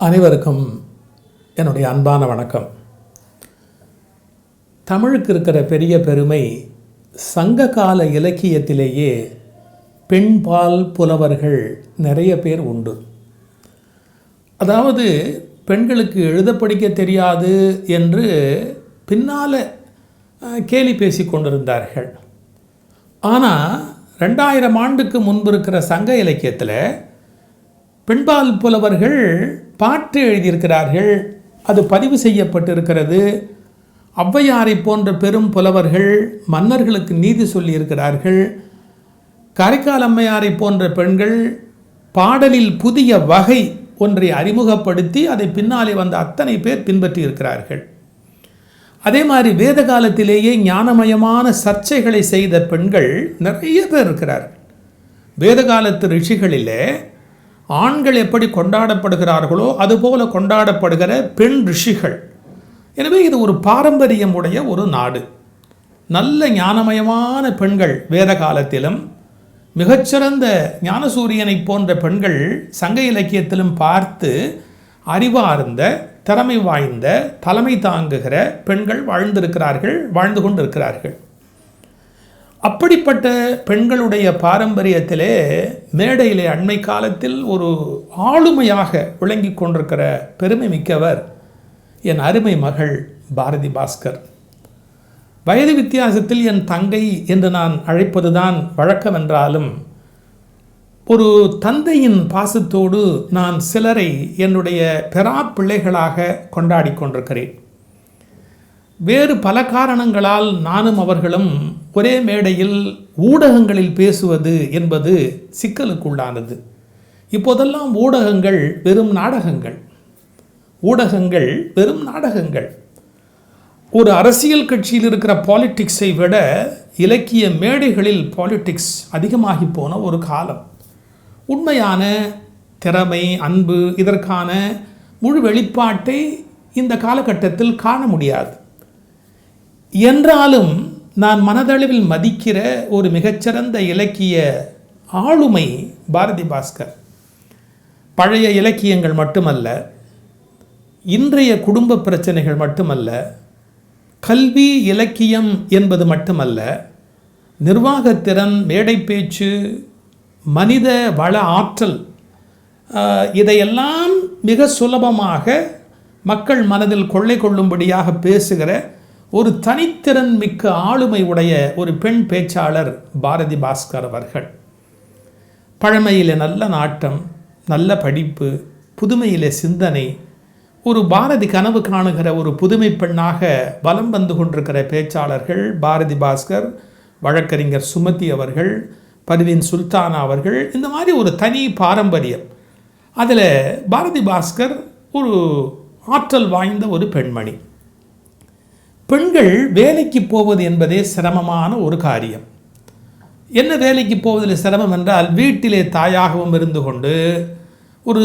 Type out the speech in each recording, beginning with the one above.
அனைவருக்கும் என்னுடைய அன்பான வணக்கம். தமிழுக்கு இருக்கிற பெரிய பெருமை, சங்ககால இலக்கியத்திலேயே பெண்பால் புலவர்கள் நிறைய பேர் உண்டு. அதாவது பெண்களுக்கு எழுத படிக்க தெரியாது என்று பின்னால் கேலி பேசி கொண்டிருந்தார்கள். ஆனால் 2000 ஆண்டுக்கு முன்பு இருக்கிற சங்க இலக்கியத்தில் பெண்பால் புலவர்கள் பாட்டு எழுதியிருக்கிறார்கள். அது பதிவு செய்யப்பட்டிருக்கிறது. ஔவையாரை போன்ற பெரும் புலவர்கள் மன்னர்களுக்கு நீதி சொல்லியிருக்கிறார்கள். காரைக்கால் அம்மையாரை போன்ற பெண்கள் பாடலில் புதிய வகை ஒன்றை அறிமுகப்படுத்தி அதை பின்னாலே வந்த அத்தனை பேர் பின்பற்றி இருக்கிறார்கள். அதே மாதிரி வேத காலத்திலேயே ஞானமயமான சர்ச்சைகளை செய்த பெண்கள் நிறைய பேர் இருக்கிறார்கள். வேத காலத்து ரிஷிகளிலே ஆண்கள் எப்படி கொண்டாடப்படுகிறார்களோ அதுபோல கொண்டாடப்படுகிற பெண் ரிஷிகள். எனவே இது ஒரு பாரம்பரியம் உடைய ஒரு நாடு. நல்ல ஞானமயமான பெண்கள் வேத காலத்திலும், மிகச்சிறந்த ஞானசூரியனை போன்ற பெண்கள் சங்க இலக்கியத்திலும் பார்த்து அறிவார்ந்த, திறமை வாய்ந்த, தலைமை தாங்குகிற பெண்கள் வாழ்ந்திருக்கிறார்கள், வாழ்ந்து கொண்டிருக்கிறார்கள். அப்படிப்பட்ட பெண்களுடைய பாரம்பரியத்திலே மேடையிலே அண்மை காலத்தில் ஒரு ஆளுமையாக விளங்கி கொண்டிருக்கிற பெருமை மிக்கவர் என் அருமை மகள் பாரதி பாஸ்கர். வயது வித்தியாசத்தில் என் தங்கை என்று நான் அழைப்பதுதான் வழக்கம் என்றாலும், ஒரு தந்தையின் பாசத்தோடு நான் சிலரை என்னுடைய பெறா பிள்ளைகளாக கொண்டாடி கொண்டிருக்கிறேன். வேறு பல காரணங்களால் நானும் அவர்களும் ஒரே மேடையில் ஊடகங்களில் பேசுவது என்பது சிக்கலுக்குள்ளானது. இப்போதெல்லாம் ஊடகங்கள் வெறும் நாடகங்கள். ஒரு அரசியல் கட்சியில் இருக்கிற பாலிடிக்ஸை விட இலக்கிய மேடைகளில் பாலிடிக்ஸ் அதிகமாகி போன ஒரு காலம். உண்மையான திறமை, அன்பு, இதற்கான முழு வெளிப்பாட்டை இந்த காலகட்டத்தில் காண முடியாது. என்றாலும் நான் மனதளவில் மதிக்கிற ஒரு மிகச்சிறந்த இலக்கிய ஆளுமை பாரதி பாஸ்கர். பழைய இலக்கியங்கள் மட்டுமல்ல, இன்றைய குடும்ப பிரச்சனைகள் மட்டுமல்ல, கல்வி இலக்கியம் என்பது மட்டுமல்ல, நிர்வாகத்திறன், மேடை பேச்சு, மனித வள ஆற்றல், இதையெல்லாம் மிக சுலபமாக மக்கள் மனதில் கொள்ளை கொள்ளும்படியாக பேசுகிற ஒரு தனித்திறன் மிக்க ஆளுமை உடைய ஒரு பெண் பேச்சாளர் பாரதி பாஸ்கர் அவர்கள். பழமையிலே நல்ல நாட்டம், நல்ல படிப்பு, புதுமையிலே சிந்தனை, ஒரு பாரதி கனவு காணுகிற ஒரு புதுமை பெண்ணாக வலம் வந்து கொண்டிருக்கிற பேச்சாளர்கள் பாரதி பாஸ்கர், வழக்கறிஞர் சுமதி அவர்கள், பர்வீன் சுல்தானா அவர்கள். இந்த மாதிரி ஒரு தனி பாரம்பரியம். அதில் பாரதி பாஸ்கர் ஒரு ஆற்றல் வாய்ந்த ஒரு பெண்மணி. பெண்கள் வேலைக்கு போவது என்பதே சிரமமான ஒரு காரியம். என்ன வேலைக்கு போவதில் சிரமம் என்றால், வீட்டிலே தாயாகவும் இருந்து கொண்டு ஒரு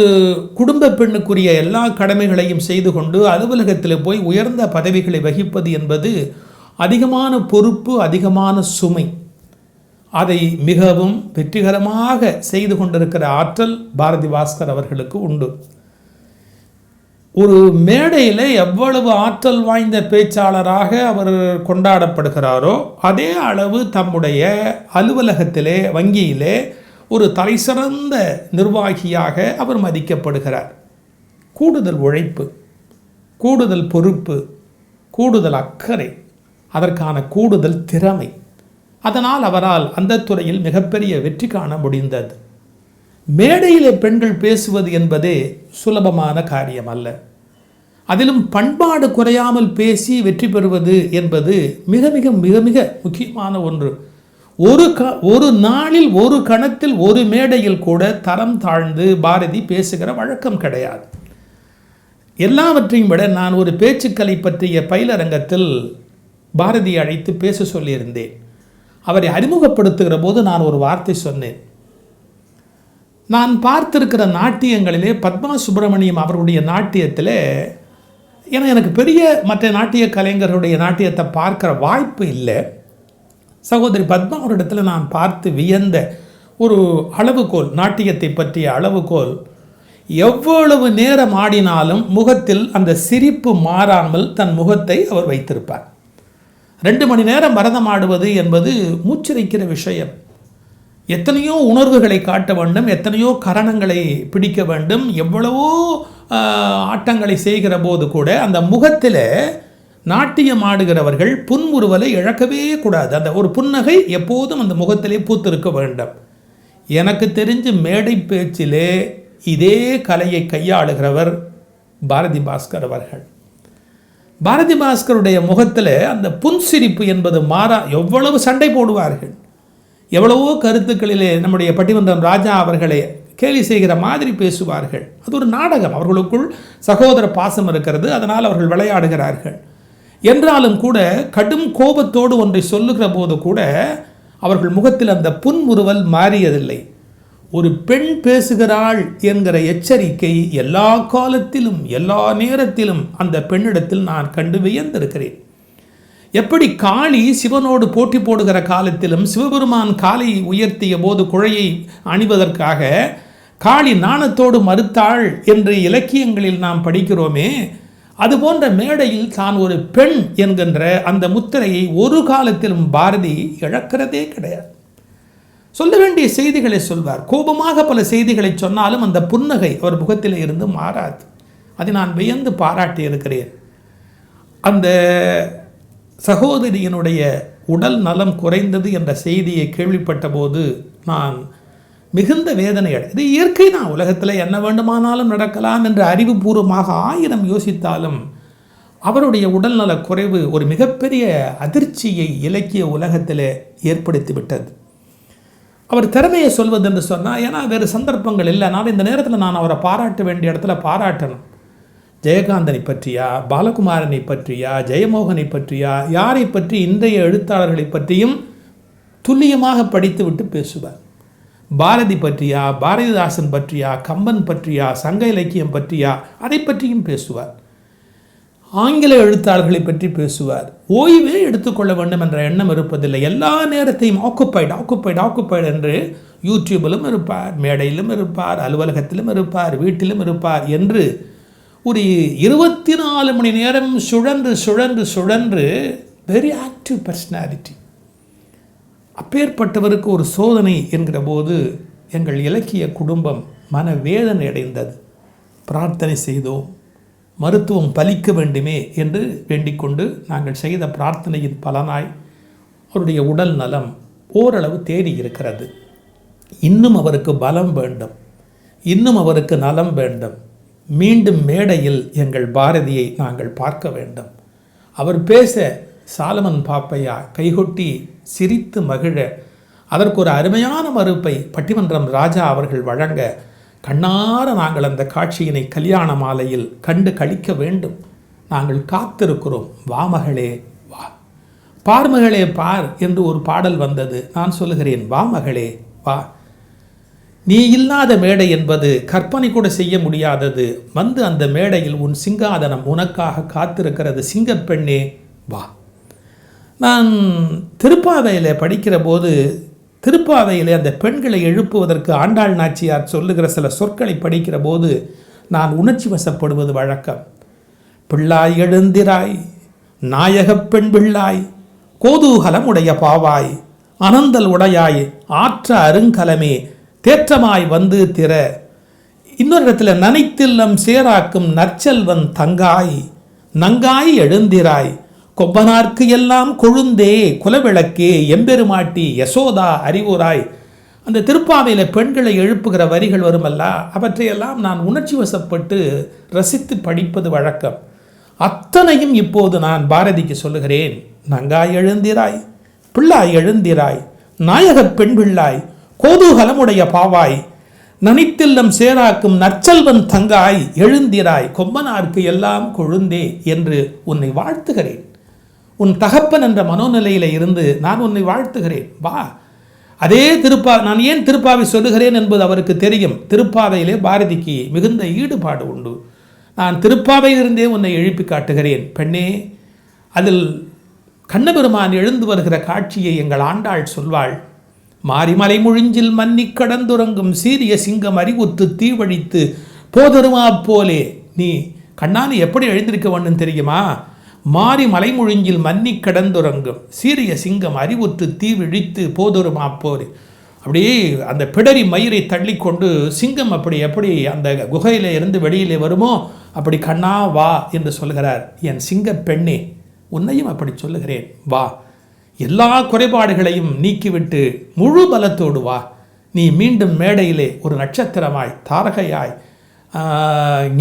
குடும்ப பெண்ணுக்குரிய எல்லா கடமைகளையும் செய்து கொண்டு அலுவலகத்தில் போய் உயர்ந்த பதவிகளை வகிப்பது என்பது அதிகமான பொறுப்பு, அதிகமான சுமை. அதை மிகவும் வெற்றிகரமாக செய்து கொண்டிருக்கிற ஆற்றல் பாரதி பாஸ்கர் அவர்களுக்கு உண்டு. ஒரு மேடையில் எவ்வளவு ஆற்றல் வாய்ந்த பேச்சாளராக அவர் கொண்டாடப்படுகிறாரோ அதே அளவு தம்முடைய அலுவலகத்திலே, வங்கியிலே ஒரு தலைசிறந்த நிர்வாகியாக அவர் மதிக்கப்படுகிறார். கூடுதல் உழைப்பு, கூடுதல் பொறுப்பு, கூடுதல் அக்கறை, அதற்கான கூடுதல் திறமை. அதனால் அவரால் அந்த துறையில் மிகப்பெரிய வெற்றி காண முடிந்தது. மேடையிலே பெண்கள் பேசுவது என்பதே சுலபமான காரியம் அல்ல. அதிலும் பண்பாடு குறையாமல் பேசி வெற்றி பெறுவது என்பது மிக மிக மிக மிக முக்கியமான ஒன்று. ஒரு நாளில், ஒரு கணத்தில், ஒரு மேடையில் கூட தரம் தாழ்ந்து பாரதி பேசுகிற வழக்கம் கிடையாது. எல்லாவற்றையும் விட நான் ஒரு பேச்சுக்கலை பற்றிய பயிலரங்கத்தில் பாரதி அழைத்து பேச சொல்லியிருந்தேன். அவரை அறிமுகப்படுத்துகிற போது நான் ஒரு வார்த்தை சொன்னேன். நான் பார்த்திருக்கிற நாட்டியங்களிலே பத்மா சுப்பிரமணியம் அவருடைய நாட்டியத்தில் எனக்கு பெரிய மற்ற நாட்டிய கலைஞர்களுடைய நாட்டியத்தை பார்க்குற வாய்ப்பு இல்லை. சகோதரி பத்மா ஒரு இடத்துல நான் பார்த்து வியந்த ஒரு அளவுகோல், நாட்டியத்தை பற்றிய அளவுகோல், எவ்வளவு நேரம் ஆடினாலும் முகத்தில் அந்த சிரிப்பு மாறாமல் தன் முகத்தை அவர் வைத்திருப்பார். 2 மணி நேரம் பரதம் ஆடுவது என்பது மூச்சிறைக்கிற விஷயம். எத்தனையோ உணர்வுகளை காட்ட வேண்டும், எத்தனையோ கரணங்களை பிடிக்க வேண்டும், எவ்வளவோ ஆட்டங்களை செய்கிற போது கூட அந்த முகத்தில் நாட்டியம் ஆடுகிறவர்கள் புன்முறுவலை இழக்கவே கூடாது. அந்த ஒரு புன்னகை எப்போதும் அந்த முகத்திலே பூத்திருக்க வேண்டும். எனக்கு தெரிஞ்சு மேடை பேச்சிலே இதே கலையை கையாளுகிறவர் பாரதி பாஸ்கர் அவர்கள். பாரதி பாஸ்கருடைய முகத்தில் அந்த புன்சிரிப்பு என்பது மாறா. எவ்வளவு சண்டை போடுவார்கள், எவ்வளவோ கருத்துக்களிலே நம்முடைய பட்டிமன்றம் ராஜா அவர்களை கேலி செய்கிற மாதிரி பேசுவார்கள். அது ஒரு நாடகம், அவர்களுக்குள் சகோதர பாசம் இருக்கிறது, அதனால் அவர்கள் விளையாடுகிறார்கள். என்றாலும் கூட கடும் கோபத்தோடு ஒன்றை சொல்லுகிற போது கூட அவர்கள் முகத்தில் அந்த புன்முறுவல் மாறியதில்லை. ஒரு பெண் பேசுகிறாள் என்கிற எச்சரிக்கை எல்லா காலத்திலும் எல்லா நேரத்திலும் அந்த பெண்ணிடத்தில் நான் கண்டு வியந்திருக்கிறேன். எப்படி காளி சிவனோடு போட்டி போடுகிற காலத்திலும் சிவபெருமான் காலை உயர்த்திய போது குழையை அணிவதற்காக காளி நாணத்தோடு மறுத்தாள் என்று இலக்கியங்களில் நாம் படிக்கிறோமே, அதுபோன்ற மேடையில் தான் ஒரு பெண் என்கின்ற அந்த முத்திரையை ஒரு காலத்திலும் பாரதி இழக்கிறதே கிடையாது. சொல்ல வேண்டிய செய்திகளை சொல்வார். கோபமாக பல செய்திகளை சொன்னாலும் அந்த புன்னகை அவர் முகத்தில் இருந்து மாறாது. அதை நான் வியந்து பாராட்டி இருக்கிறேன். அந்த சகோதரியினுடைய உடல் நலம் குறைந்தது என்ற செய்தியை கேள்விப்பட்ட போது நான் மிகுந்த வேதனை இது இயற்கை தான், உலகத்தில் என்ன வேண்டுமானாலும் நடக்கலாம் என்று அறிவுபூர்வமாக 1000 யோசித்தாலும் அவருடைய உடல்நல குறைவு ஒரு மிகப்பெரிய அதிர்ச்சியை இலக்கிய உலகத்தில் ஏற்படுத்திவிட்டது. அவர் திறமையை சொல்வதென்று சொன்னால், ஏன்னா வேறு சந்தர்ப்பங்கள் இல்லை, நான் இந்த நேரத்தில் நான் அவரை பாராட்ட வேண்டிய இடத்துல பாராட்டணும். ஜெயகாந்தனை பற்றியா, பாலகுமாரனை பற்றியா, ஜெயமோகனை பற்றியா, யாரை பற்றி இன்றைய எழுத்தாளர்களை பற்றியும் துல்லியமாக படித்துவிட்டு பேசுவார். பாரதி பற்றியா, பாரதிதாசன் பற்றியா, கம்பன் பற்றியா, சங்க இலக்கியம் பற்றியா, அதை பற்றியும் பேசுவார். ஆங்கில எழுத்தாளர்களை பற்றி பேசுவார். ஓய்வே எடுத்துக்கொள்ள வேண்டும் என்ற எண்ணம் இருப்பதில்லை. எல்லா நேரத்தையும் ஆக்குப்பைடு என்று யூடியூபிலும் இருப்பார், மேடையிலும் இருப்பார், அலுவலகத்திலும் இருப்பார், வீட்டிலும் இருப்பார் என்று ஒரு 24 மணி நேரம் சுழன்று வெரி ஆக்டிவ் பர்சனாலிட்டி. அப்பேற்பட்டவருக்கு ஒரு சோதனை என்கிற போது எங்கள் இலக்கிய குடும்பம் மனவேதனை அடைந்தது. பிரார்த்தனை செய்தோம், மருத்துவம் பலிக்க வேண்டுமே என்று வேண்டிக்கொண்டு நாங்கள் செய்த பிரார்த்தனையின் பலனாய் அவருடைய உடல் நலம் ஓரளவு தேறி இருக்கிறது. இன்னும் அவருக்கு பலம் வேண்டும், இன்னும் அவருக்கு நலம் வேண்டும். மீண்டும் மேடையில் எங்கள் பாரதியை நாங்கள் பார்க்க வேண்டும். அவர் பேச சாலமன் பாப்பையா கைகொட்டி சிரித்து மகிழ, அதற்கு ஒரு அருமையான மறுப்பை பட்டிமன்றம் ராஜா அவர்கள் வழங்க, கண்ணார நாங்கள் அந்த காட்சியினை கல்யாண மாலையில் கண்டு கழிக்க வேண்டும். நாங்கள் காத்திருக்கிறோம். வா மகளே வா, பார் மகளே பார் என்று ஒரு பாடல் வந்தது. நான் சொல்லுகிறேன், வா மகளே வா. நீ இல்லாத மேடை என்பது கற்பனை கூட செய்ய முடியாதது. வந்து அந்த மேடையில் உன் சிங்காதனம் உனக்காக காத்திருக்கிறது. சிங்கப்பெண்ணே வா. நான் திருப்பாவையில் படிக்கிற போது திருப்பாவையில் அந்த பெண்களை எழுப்புவதற்கு ஆண்டாள் நாச்சியார் சொல்லுகிற சில சொற்களை படிக்கிற போது நான் உணர்ச்சி வசப்படுவது வழக்கம். பிள்ளாய் எழுந்திராய், நாயகப் பெண் பிள்ளாய், கோதூகலமுடைய பாவாய், அனந்தல் உடையாய், ஆற்ற அருங்கலமே, தேற்றமாய் வந்து திற. இன்னொரு இடத்துல நனைத்தில்லம் சேராக்கும் நற்செல்வன் தங்காய், நங்காய் எழுந்திராய், கொப்பனார்க்கு எல்லாம் கொழுந்தே, குலவிளக்கே, எம்பெருமாட்டி, யசோதா அறிவுராய். அந்த திருப்பாவையில் பெண்களை எழுப்புகிற வரிகள் வருமல்ல, அவற்றையெல்லாம் நான் உணர்ச்சி வசப்பட்டு ரசித்து படிப்பது வழக்கம். அத்தனையும் இப்போது நான் பாரதிக்கு சொல்லுகிறேன். நங்காய் எழுந்திராய், பிள்ளாய் எழுந்திராய், நாயகப் பெண் பிள்ளாய், கோதூகலமுடைய பாவாய், நனித்தில்லம் சேராக்கும் நற்செல்வன் தங்காய், எழுந்திராய், கொம்பனார்க்கு எல்லாம் கொழுந்தே என்று உன்னை வாழ்த்துகிறேன். உன் தகப்பன் என்ற மனோநிலையில் இருந்து நான் உன்னை வாழ்த்துகிறேன். வா. அதே நான் ஏன் திருப்பாவை சொல்லுகிறேன் என்பது அவருக்கு தெரியும். திருப்பாவையிலே பாரதிக்கு மிகுந்த ஈடுபாடு உண்டு. நான் திருப்பாவையிலிருந்தே உன்னை எழுப்பி காட்டுகிறேன். பெண்ணே, அதில் கண்ணபெருமான் எழுந்து வருகிற காட்சியை எங்கள் ஆண்டாள் சொல்வாள். மாரிமலை முழிஞ்சில் மன்னி கடந்துறங்கும் சீரிய சிங்கம் அறிவுத்து தீவழித்து போதருமா போலே நீ கண்ணானு எப்படி எழுந்திருக்க வேணும் தெரியுமா? மாறி மலைமுழிஞ்சில் மன்னி கடந்துறங்கும் சீரிய சிங்கம் அறிவுற்று தீ விழித்து போதொருமா போலே. அப்படியே அந்த பிடரி மயிரை தள்ளிக்கொண்டு சிங்கம் எப்படி அந்த குகையில இருந்து வெளியிலே வருமோ அப்படி கண்ணா வா என்று சொல்கிறார். என் சிங்க பெண்ணே, உன்னையும் அப்படி சொல்லுகிறேன், வா. எல்லா குறைபாடுகளையும் நீக்கிவிட்டு முழு பலத்தோடு வா. நீ மீண்டும் மேடையிலே ஒரு நட்சத்திரமாய், தாரகையாய்,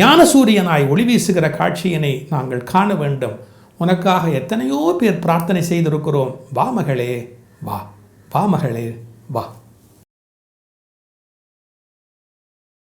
ஞானசூரியனாய் ஒளி வீசுகிற காட்சியினை நாங்கள் காண வேண்டும். உனக்காக எத்தனையோ பேர் பிரார்த்தனை செய்திருக்கிறோம். வா மகளே, வா. வா மகளே, வா.